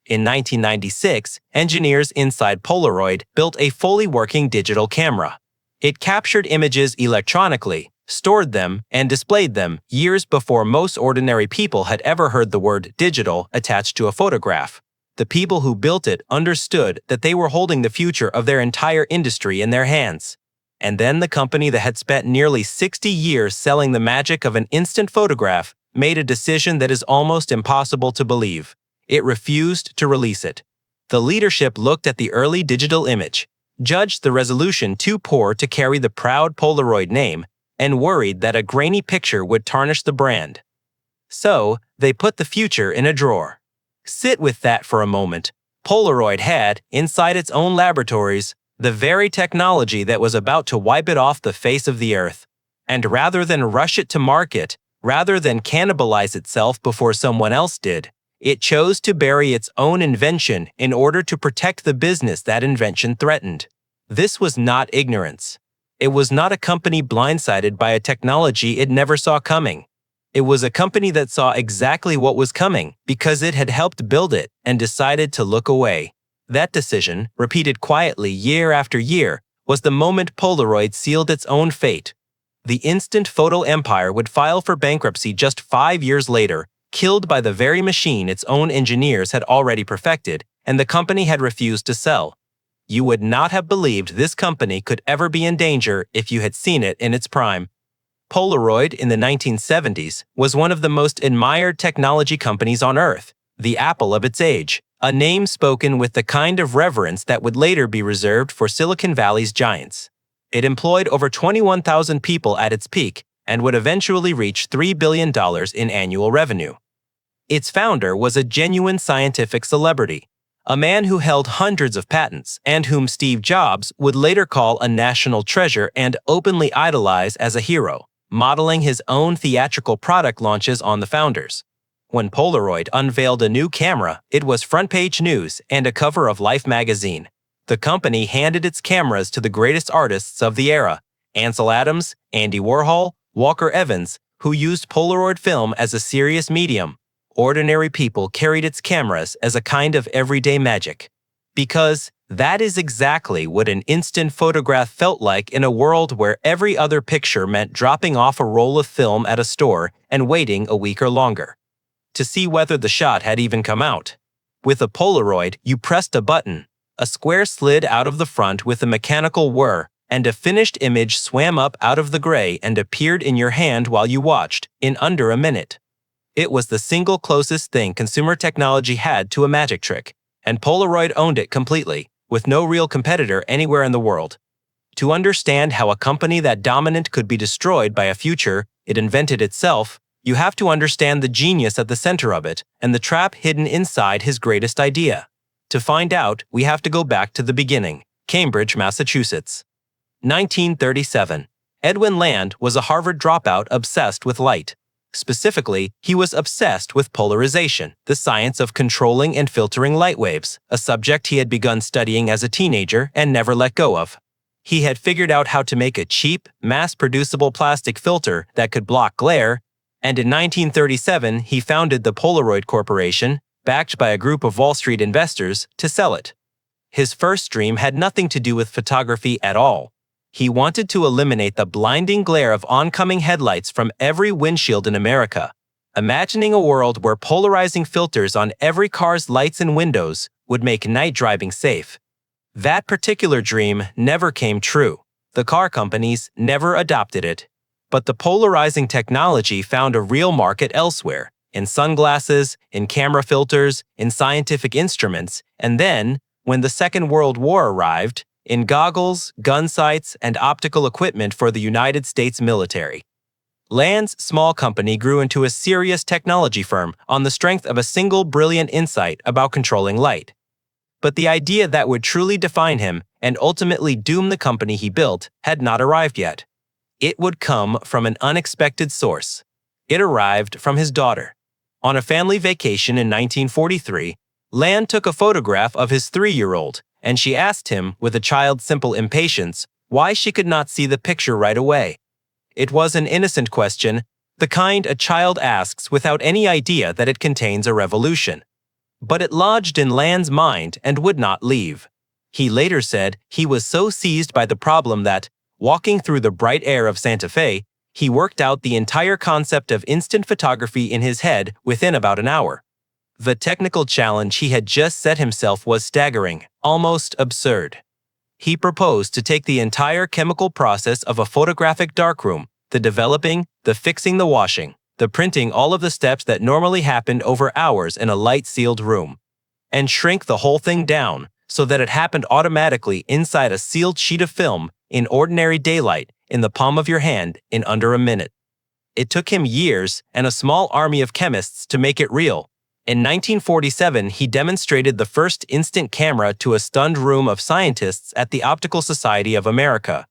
In 1996, engineers inside Polaroid built a fully working digital camera. It captured images electronically, stored them, and displayed them years before most ordinary people had ever heard the word digital attached to a photograph. The people who built it understood that they were holding the future of their entire industry in their hands. And then the company that had spent nearly 60 years selling the magic of an instant photograph made a decision that is almost impossible to believe. It refused to release it. The leadership looked at the early digital image, judged the resolution too poor to carry the proud Polaroid name, and worried that a grainy picture would tarnish the brand. So, they put the future in a drawer. Sit with that for a moment. Polaroid had, inside its own laboratories, the very technology that was about to wipe it off the face of the earth. And rather than rush it to market, rather than cannibalize itself before someone else did, it chose to bury its own invention in order to protect the business that invention threatened. This was not ignorance. It was not a company blindsided by a technology it never saw coming. It was a company that saw exactly what was coming because it had helped build it and decided to look away. That decision, repeated quietly year after year, was the moment Polaroid sealed its own fate. The instant photo empire would file for bankruptcy just 5 years later, killed by the very machine its own engineers had already perfected and the company had refused to sell. You would not have believed this company could ever be in danger if you had seen it in its prime. Polaroid in the 1970s was one of the most admired technology companies on earth, the Apple of its age, a name spoken with the kind of reverence that would later be reserved for Silicon Valley's giants. It employed over 21,000 people at its peak and would eventually reach $3 billion in annual revenue. Its founder was a genuine scientific celebrity, a man who held hundreds of patents and whom Steve Jobs would later call a national treasure and openly idolize as a hero, modeling his own theatrical product launches on the founders. When Polaroid unveiled a new camera, it was front-page news and a cover of Life magazine. The company handed its cameras to the greatest artists of the era, Ansel Adams, Andy Warhol, Walker Evans, who used Polaroid film as a serious medium. Ordinary people carried its cameras as a kind of everyday magic. Because that is exactly what an instant photograph felt like in a world where every other picture meant dropping off a roll of film at a store and waiting a week or longer to see whether the shot had even come out. With a Polaroid, you pressed a button, a square slid out of the front with a mechanical whir, and a finished image swam up out of the gray and appeared in your hand while you watched, in under a minute. It was the single closest thing consumer technology had to a magic trick, and Polaroid owned it completely, with no real competitor anywhere in the world. To understand how a company that dominant could be destroyed by a future it invented itself, you have to understand the genius at the center of it and the trap hidden inside his greatest idea. To find out, we have to go back to the beginning, Cambridge, Massachusetts. 1937. Edwin Land was a Harvard dropout obsessed with light. Specifically, he was obsessed with polarization, the science of controlling and filtering light waves, a subject he had begun studying as a teenager and never let go of. He had figured out how to make a cheap, mass-producible plastic filter that could block glare, and in 1937 he founded the Polaroid Corporation, backed by a group of Wall Street investors, to sell it. His first dream had nothing to do with photography at all. He wanted to eliminate the blinding glare of oncoming headlights from every windshield in America, imagining a world where polarizing filters on every car's lights and windows would make night driving safe. That particular dream never came true. The car companies never adopted it. But the polarizing technology found a real market elsewhere, in sunglasses, in camera filters, in scientific instruments, and then, when the Second World War arrived, in goggles, gun sights, and optical equipment for the United States military. Land's small company grew into a serious technology firm on the strength of a single brilliant insight about controlling light. But the idea that would truly define him and ultimately doom the company he built had not arrived yet. It would come from an unexpected source. It arrived from his daughter. On a family vacation in 1943, Land took a photograph of his 3-year-old, and she asked him, with a child's simple impatience, why she could not see the picture right away. It was an innocent question, the kind a child asks without any idea that it contains a revolution. But it lodged in Land's mind and would not leave. He later said he was so seized by the problem that, walking through the bright air of Santa Fe, he worked out the entire concept of instant photography in his head within about an hour. The technical challenge he had just set himself was staggering, almost absurd. He proposed to take the entire chemical process of a photographic darkroom, the developing, the fixing, the washing, the printing, all of the steps that normally happened over hours in a light-sealed room, and shrink the whole thing down so that it happened automatically inside a sealed sheet of film in ordinary daylight in the palm of your hand in under a minute. It took him years and a small army of chemists to make it real. In 1947, he demonstrated the first instant camera to a stunned room of scientists at the Optical Society of America.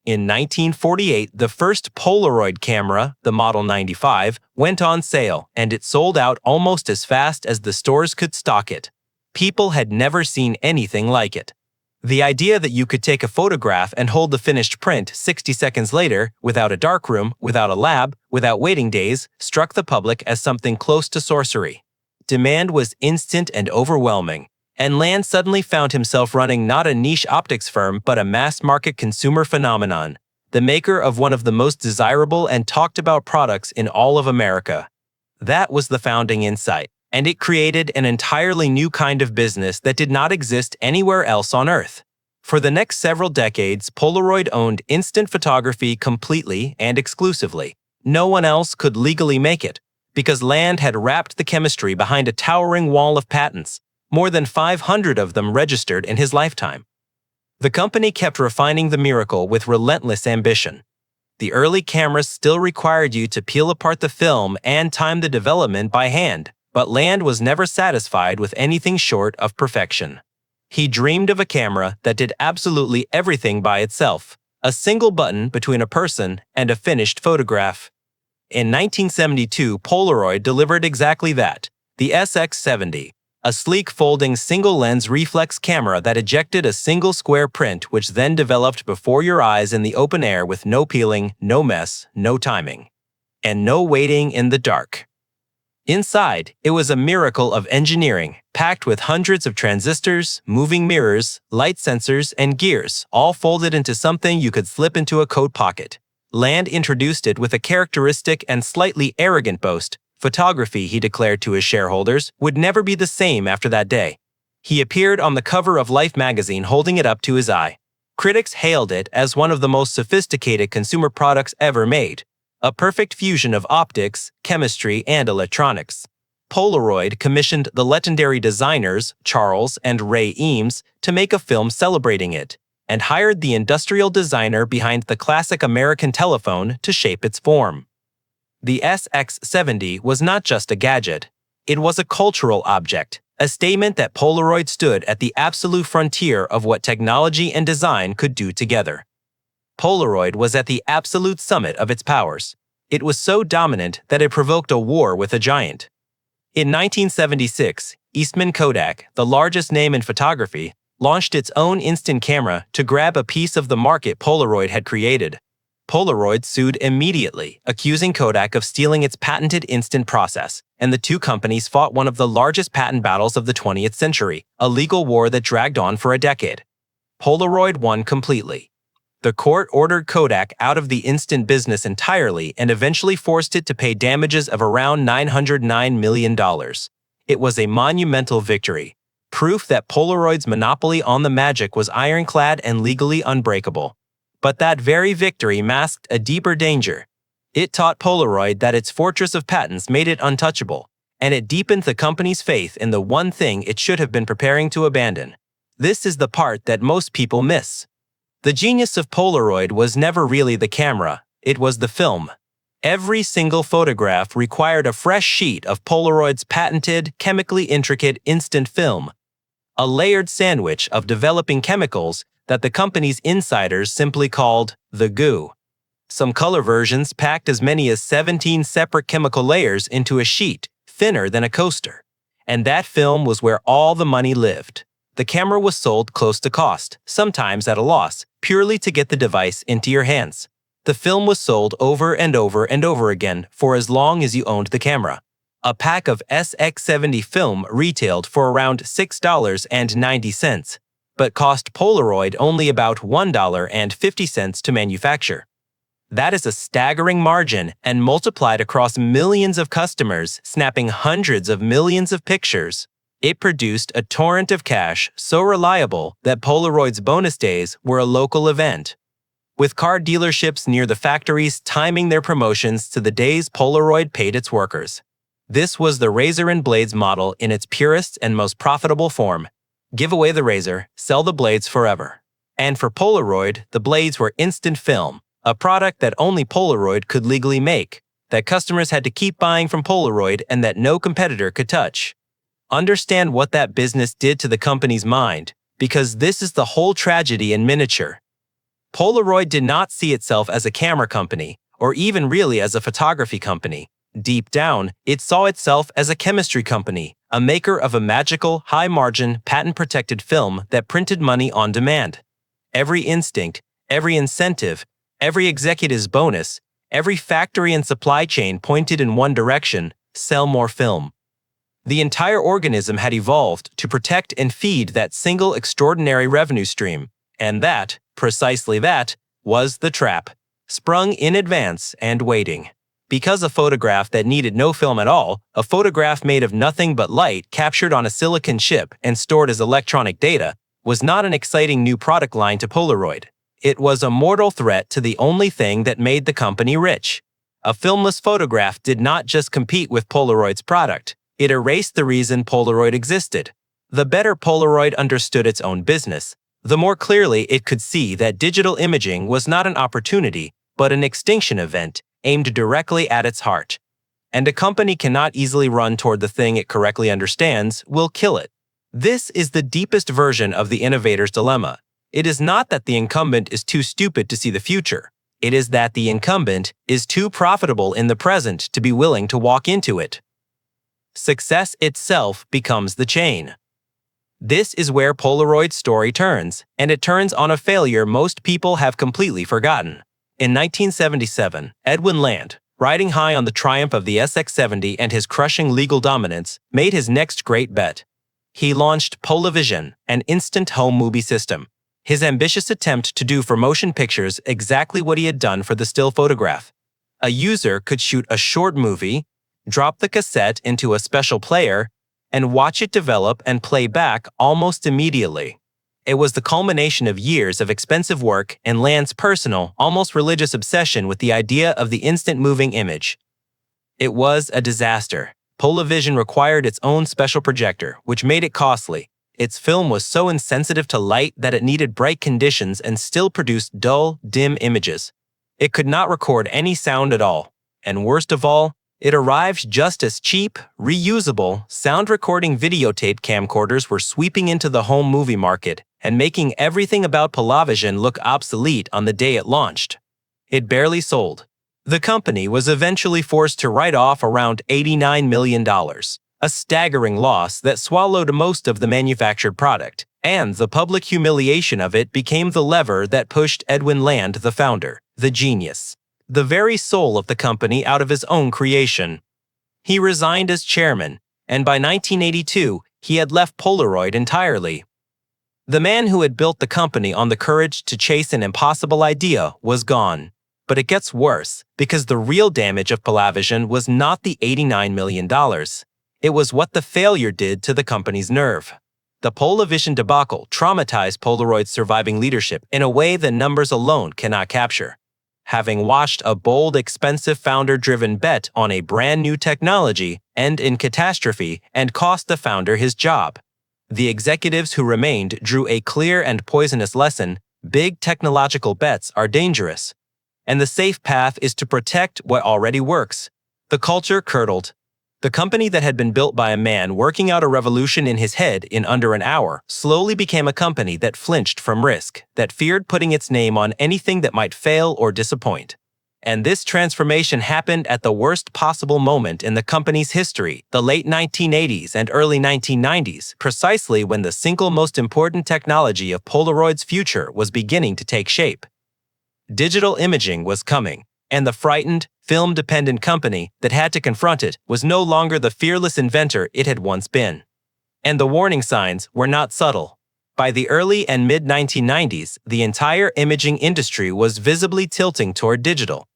In 1948, the first Polaroid camera, the Model 95, went on sale, and it sold out almost as fast as the stores could stock it. People had never seen anything like it. The idea that you could take a photograph and hold the finished print 60 seconds later, without a darkroom, without a lab, without waiting days, struck the public as something close to sorcery. Demand was instant and overwhelming, and Land suddenly found himself running not a niche optics firm but a mass-market consumer phenomenon, the maker of one of the most desirable and talked-about products in all of America. That was the founding insight, and it created an entirely new kind of business that did not exist anywhere else on Earth. For the next several decades, Polaroid owned instant photography completely and exclusively. No one else could legally make it, because Land had wrapped the chemistry behind a towering wall of patents, more than 500 of them registered in his lifetime. The company kept refining the miracle with relentless ambition. The early cameras still required you to peel apart the film and time the development by hand, but Land was never satisfied with anything short of perfection. He dreamed of a camera that did absolutely everything by itself, a single button between a person and a finished photograph. In 1972, Polaroid delivered exactly that, the SX70, a sleek folding single-lens reflex camera that ejected a single square print which then developed before your eyes in the open air with no peeling, no mess, no timing, and no waiting in the dark. Inside, it was a miracle of engineering, packed with hundreds of transistors, moving mirrors, light sensors, and gears, all folded into something you could slip into a coat pocket. Land introduced it with a characteristic and slightly arrogant boast. Photography, he declared to his shareholders, would never be the same after that day. He appeared on the cover of Life magazine holding it up to his eye. Critics hailed it as one of the most sophisticated consumer products ever made, a perfect fusion of optics, chemistry, and electronics. Polaroid commissioned the legendary designers Charles and Ray Eames to make a film celebrating it, and hired the industrial designer behind the classic American telephone to shape its form. The SX70 was not just a gadget, it was a cultural object, a statement that Polaroid stood at the absolute frontier of what technology and design could do together. Polaroid was at the absolute summit of its powers. It was so dominant that it provoked a war with a giant. In 1976, Eastman Kodak, the largest name in photography, launched its own instant camera to grab a piece of the market Polaroid had created. Polaroid sued immediately, accusing Kodak of stealing its patented instant process, and the two companies fought one of the largest patent battles of the 20th century, a legal war that dragged on for a decade. Polaroid won completely. The court ordered Kodak out of the instant business entirely and eventually forced it to pay damages of around $909 million. It was a monumental victory, proof that Polaroid's monopoly on the magic was ironclad and legally unbreakable. But that very victory masked a deeper danger. It taught Polaroid that its fortress of patents made it untouchable, and it deepened the company's faith in the one thing it should have been preparing to abandon. This is the part that most people miss. The genius of Polaroid was never really the camera, it was the film. Every single photograph required a fresh sheet of Polaroid's patented, chemically intricate instant film, a layered sandwich of developing chemicals that the company's insiders simply called the goo. Some color versions packed as many as 17 separate chemical layers into a sheet, thinner than a coaster. And that film was where all the money lived. The camera was sold close to cost, sometimes at a loss, purely to get the device into your hands. The film was sold over and over and over again for as long as you owned the camera. A pack of SX70 film retailed for around $6.90, but cost Polaroid only about $1.50 to manufacture. That is a staggering margin, and multiplied across millions of customers snapping hundreds of millions of pictures, it produced a torrent of cash so reliable that Polaroid's bonus days were a local event, with car dealerships near the factories timing their promotions to the days Polaroid paid its workers. This was the razor and blades model in its purest and most profitable form. Give away the razor, sell the blades forever. And for Polaroid, the blades were instant film, a product that only Polaroid could legally make, that customers had to keep buying from Polaroid and that no competitor could touch. Understand what that business did to the company's mind, because this is the whole tragedy in miniature. Polaroid did not see itself as a camera company, or even really as a photography company. Deep down, it saw itself as a chemistry company, a maker of a magical, high-margin, patent-protected film that printed money on demand. Every instinct, every incentive, every executive's bonus, every factory and supply chain pointed in one direction: sell more film. The entire organism had evolved to protect and feed that single extraordinary revenue stream, and that, precisely that, was the trap, sprung in advance and waiting. Because a photograph that needed no film at all, a photograph made of nothing but light captured on a silicon chip and stored as electronic data, was not an exciting new product line to Polaroid. It was a mortal threat to the only thing that made the company rich. A filmless photograph did not just compete with Polaroid's product, it erased the reason Polaroid existed. The better Polaroid understood its own business, the more clearly it could see that digital imaging was not an opportunity, but an extinction event aimed directly at its heart. And a company cannot easily run toward the thing it correctly understands will kill it. This is the deepest version of the innovator's dilemma. It is not that the incumbent is too stupid to see the future. It is that the incumbent is too profitable in the present to be willing to walk into it. Success itself becomes the chain. This is where Polaroid's story turns, and it turns on a failure most people have completely forgotten. In 1977, Edwin Land, riding high on the triumph of the SX70 and his crushing legal dominance, made his next great bet. He launched Polavision, an instant home movie system. His ambitious attempt to do for motion pictures exactly what he had done for the still photograph. A user could shoot a short movie, drop the cassette into a special player, and watch it develop and play back almost immediately. It was the culmination of years of expensive work and Land's personal, almost religious obsession with the idea of the instant moving image. It was a disaster. Polavision required its own special projector, which made it costly. Its film was so insensitive to light that it needed bright conditions and still produced dull, dim images. It could not record any sound at all. And worst of all, it arrived just as cheap, reusable, sound-recording videotape camcorders were sweeping into the home movie market and making everything about Polavision look obsolete on the day it launched. It barely sold. The company was eventually forced to write off around $89 million, a staggering loss that swallowed most of the manufactured product, and the public humiliation of it became the lever that pushed Edwin Land, the founder, the genius, the very soul of the company, out of his own creation. He resigned as chairman, and by 1982, he had left Polaroid entirely. The man who had built the company on the courage to chase an impossible idea was gone. But it gets worse, because the real damage of Polavision was not the $89 million. It was what the failure did to the company's nerve. The Polavision debacle traumatized Polaroid's surviving leadership in a way that numbers alone cannot capture. Having watched a bold, expensive founder-driven bet on a brand new technology end in catastrophe and cost the founder his job, the executives who remained drew a clear and poisonous lesson: big technological bets are dangerous, and the safe path is to protect what already works. The culture curdled. The company that had been built by a man working out a revolution in his head in under an hour slowly became a company that flinched from risk, that feared putting its name on anything that might fail or disappoint. And this transformation happened at the worst possible moment in the company's history, the late 1980s and early 1990s, precisely when the single most important technology of Polaroid's future was beginning to take shape. Digital imaging was coming, and the frightened, film-dependent company that had to confront it was no longer the fearless inventor it had once been. And the warning signs were not subtle. By the early and mid-1990s, the entire imaging industry was visibly tilting toward digital.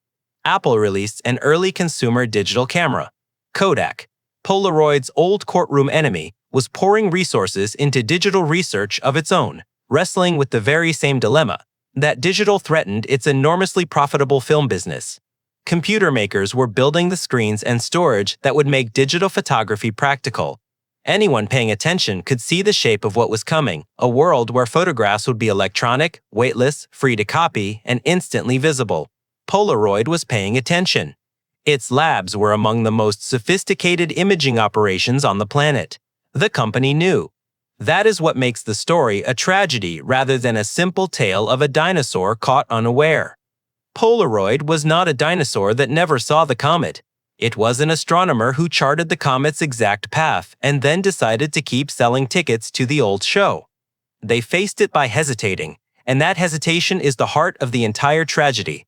Apple released an early consumer digital camera. Kodak, Polaroid's old courtroom enemy, was pouring resources into digital research of its own, wrestling with the very same dilemma, that digital threatened its enormously profitable film business. Computer makers were building the screens and storage that would make digital photography practical. Anyone paying attention could see the shape of what was coming, a world where photographs would be electronic, weightless, free to copy, and instantly visible. Polaroid was paying attention. Its labs were among the most sophisticated imaging operations on the planet. The company knew. That is what makes the story a tragedy rather than a simple tale of a dinosaur caught unaware. Polaroid was not a dinosaur that never saw the comet. It was an astronomer who charted the comet's exact path and then decided to keep selling tickets to the old show. They faced it by hesitating, and that hesitation is the heart of the entire tragedy.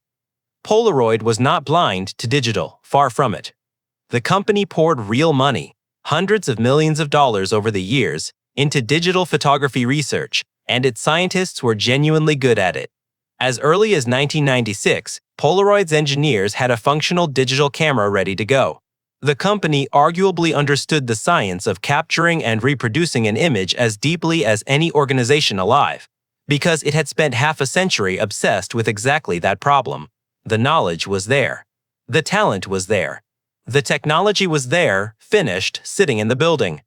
Polaroid was not blind to digital, far from it. The company poured real money, hundreds of millions of dollars over the years, into digital photography research, and its scientists were genuinely good at it. As early as 1996, Polaroid's engineers had a functional digital camera ready to go. The company arguably understood the science of capturing and reproducing an image as deeply as any organization alive, because it had spent half a century obsessed with exactly that problem. The knowledge was there. The talent was there. The technology was there, finished, sitting in the building.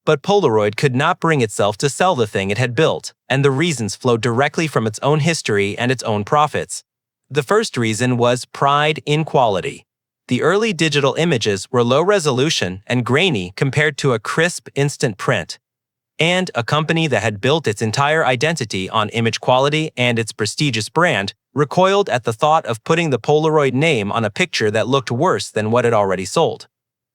But Polaroid could not bring itself to sell the thing it had built, and the reasons flowed directly from its own history and its own profits. The first reason was pride in quality. The early digital images were low resolution and grainy compared to a crisp instant print. And a company that had built its entire identity on image quality and its prestigious brand recoiled at the thought of putting the Polaroid name on a picture that looked worse than what it already sold.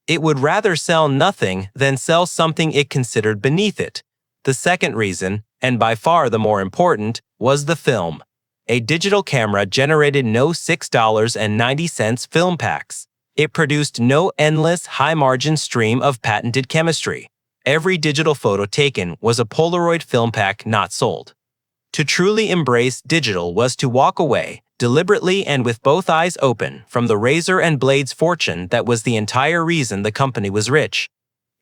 It would rather sell nothing than sell something it considered beneath it. The second reason, and by far the more important, was the film. A digital camera generated no $6.90 film packs. It produced no endless, high-margin stream of patented chemistry. Every digital photo taken was a Polaroid film pack not sold. To truly embrace digital was to walk away, deliberately and with both eyes open, from the razor and blades fortune that was the entire reason the company was rich.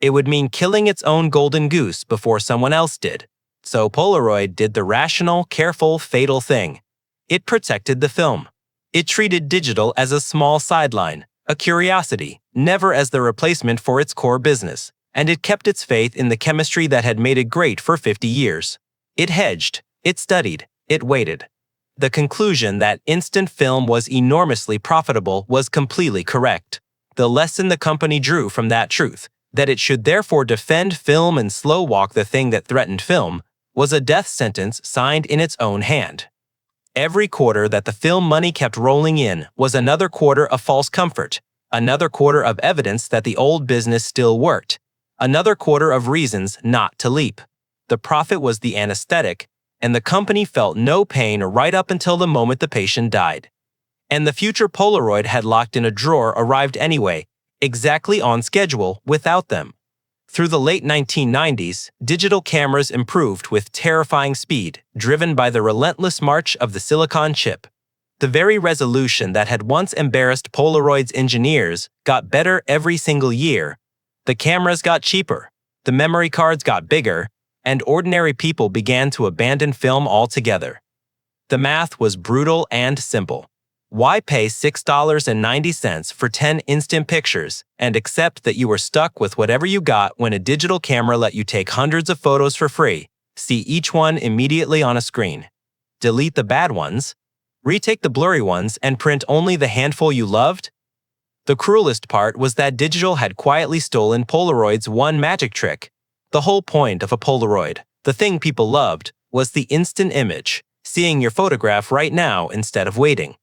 It would mean killing its own golden goose before someone else did. So Polaroid did the rational, careful, fatal thing. It protected the film. It treated digital as a small sideline, a curiosity, never as the replacement for its core business, and it kept its faith in the chemistry that had made it great for 50 years. It hedged, it studied, it waited. The conclusion that instant film was enormously profitable was completely correct. The lesson the company drew from that truth, that it should therefore defend film and slow walk the thing that threatened film, was a death sentence signed in its own hand. Every quarter that the film money kept rolling in was another quarter of false comfort, another quarter of evidence that the old business still worked, another quarter of reasons not to leap. The profit was the anesthetic, and the company felt no pain right up until the moment the patient died. And the future Polaroid had locked in a drawer arrived anyway, exactly on schedule without them. Through the late 1990s, digital cameras improved with terrifying speed, driven by the relentless march of the silicon chip. The very resolution that had once embarrassed Polaroid's engineers got better every single year. The cameras got cheaper, the memory cards got bigger, and ordinary people began to abandon film altogether. The math was brutal and simple. Why pay $6.90 for 10 instant pictures and accept that you were stuck with whatever you got when a digital camera let you take hundreds of photos for free, see each one immediately on a screen, delete the bad ones, retake the blurry ones, and print only the handful you loved? The cruelest part was that digital had quietly stolen Polaroid's one magic trick. The whole point of a Polaroid, the thing people loved, was the instant image, seeing your photograph right now instead of waiting.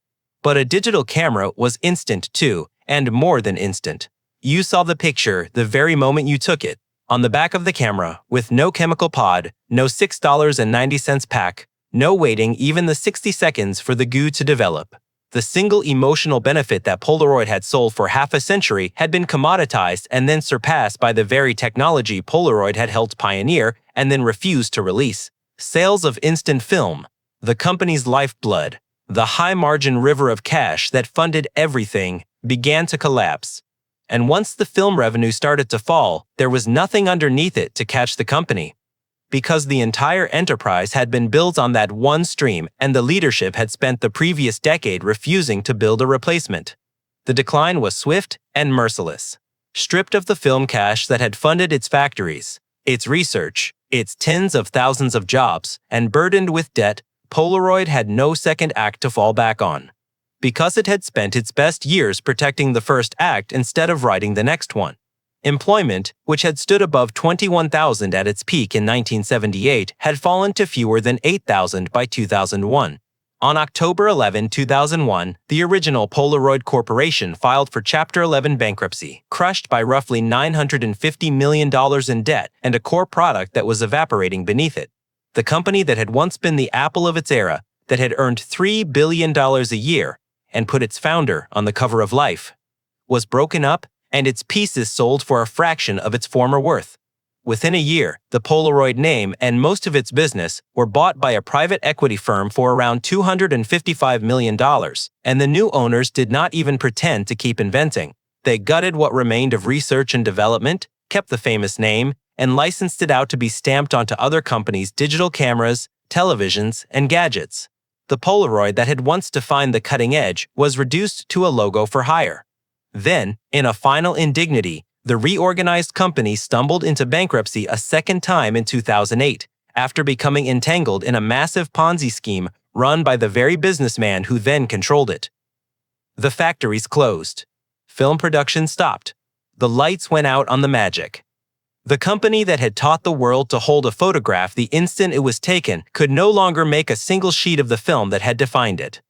But a digital camera was instant too, and more than instant. You saw the picture the very moment you took it, on the back of the camera, with no chemical pod, no $6.90 pack, no waiting even the 60 seconds for the goo to develop. The single emotional benefit that Polaroid had sold for half a century had been commoditized and then surpassed by the very technology Polaroid had helped pioneer and then refused to release. Sales of instant film, the company's lifeblood, the high-margin river of cash that funded everything, began to collapse. And once the film revenue started to fall, there was nothing underneath it to catch the company. Because the entire enterprise had been built on that one stream and the leadership had spent the previous decade refusing to build a replacement. The decline was swift and merciless. Stripped of the film cash that had funded its factories, its research, its tens of thousands of jobs, and burdened with debt, Polaroid had no second act to fall back on. Because it had spent its best years protecting the first act instead of writing the next one. Employment, which had stood above 21,000 at its peak in 1978, had fallen to fewer than 8,000 by 2001. On October 11, 2001, the original Polaroid Corporation filed for Chapter 11 bankruptcy, crushed by roughly $950 million in debt and a core product that was evaporating beneath it. The company that had once been the apple of its era, that had earned $3 billion a year and put its founder on the cover of Life, was broken up and its pieces sold for a fraction of its former worth. Within a year, the Polaroid name and most of its business were bought by a private equity firm for around $255 million, and the new owners did not even pretend to keep inventing. They gutted what remained of research and development, kept the famous name, and licensed it out to be stamped onto other companies' digital cameras, televisions, and gadgets. The Polaroid that had once defined the cutting edge was reduced to a logo for hire. Then, in a final indignity, the reorganized company stumbled into bankruptcy a second time in 2008, after becoming entangled in a massive Ponzi scheme run by the very businessman who then controlled it. The factories closed. Film production stopped. The lights went out on the magic. The company that had taught the world to hold a photograph the instant it was taken could no longer make a single sheet of the film that had defined it.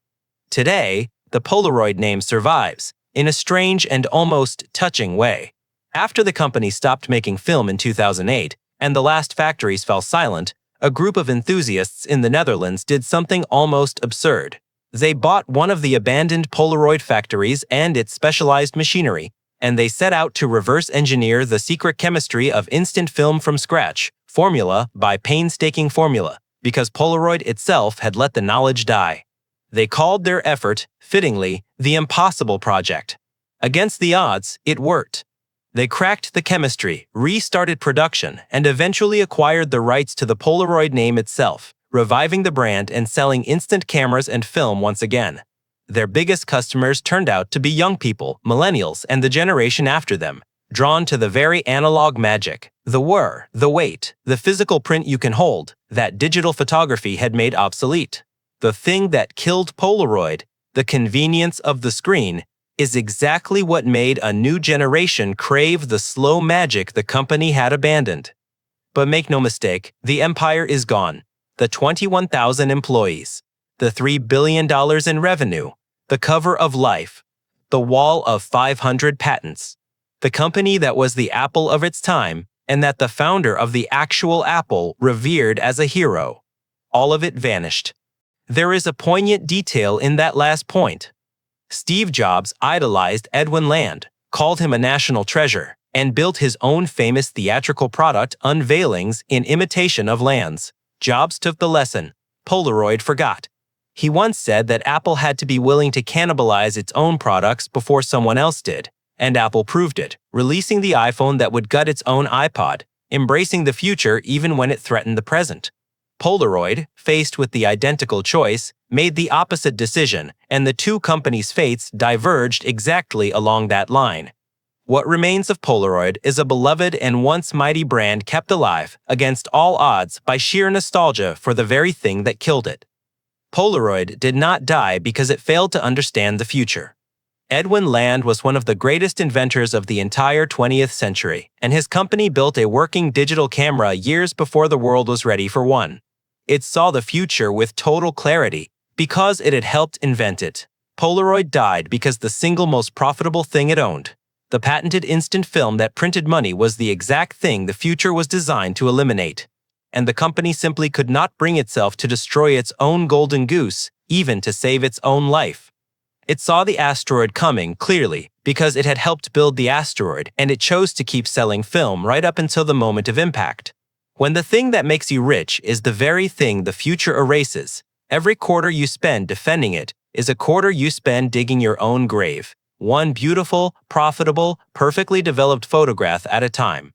Today, the Polaroid name survives, in a strange and almost touching way. After the company stopped making film in 2008 and the last factories fell silent, a group of enthusiasts in the Netherlands did something almost absurd. They bought one of the abandoned Polaroid factories and its specialized machinery, and they set out to reverse engineer the secret chemistry of instant film from scratch, formula by painstaking formula, because Polaroid itself had let the knowledge die. They called their effort, fittingly, the Impossible Project. Against the odds, it worked. They cracked the chemistry, restarted production, and eventually acquired the rights to the Polaroid name itself, reviving the brand and selling instant cameras and film once again. Their biggest customers turned out to be young people, millennials, and the generation after them, drawn to the very analog magic, the whir, the weight, the physical print you can hold, that digital photography had made obsolete. The thing that killed Polaroid, the convenience of the screen, is exactly what made a new generation crave the slow magic the company had abandoned. But make no mistake, the empire is gone. The 21,000 employees, the $3 billion in revenue, the cover of Life, the wall of 500 patents. The company that was the Apple of its time and that the founder of the actual Apple revered as a hero. All of it vanished. There is a poignant detail in that last point. Steve Jobs idolized Edwin Land, called him a national treasure, and built his own famous theatrical product unveilings in imitation of Land's. Jobs took the lesson. Polaroid forgot. He once said that Apple had to be willing to cannibalize its own products before someone else did, and Apple proved it, releasing the iPhone that would gut its own iPod, embracing the future even when it threatened the present. Polaroid, faced with the identical choice, made the opposite decision, and the two companies' fates diverged exactly along that line. What remains of Polaroid is a beloved and once mighty brand kept alive, against all odds, by sheer nostalgia for the very thing that killed it. Polaroid did not die because it failed to understand the future. Edwin Land was one of the greatest inventors of the entire 20th century, and his company built a working digital camera years before the world was ready for one. It saw the future with total clarity because it had helped invent it. Polaroid died because the single most profitable thing it owned, the patented instant film that printed money, was the exact thing the future was designed to eliminate. And the company simply could not bring itself to destroy its own golden goose, even to save its own life. It saw the asteroid coming clearly because it had helped build the asteroid, and it chose to keep selling film right up until the moment of impact. When the thing that makes you rich is the very thing the future erases, every quarter you spend defending it is a quarter you spend digging your own grave, one beautiful, profitable, perfectly developed photograph at a time.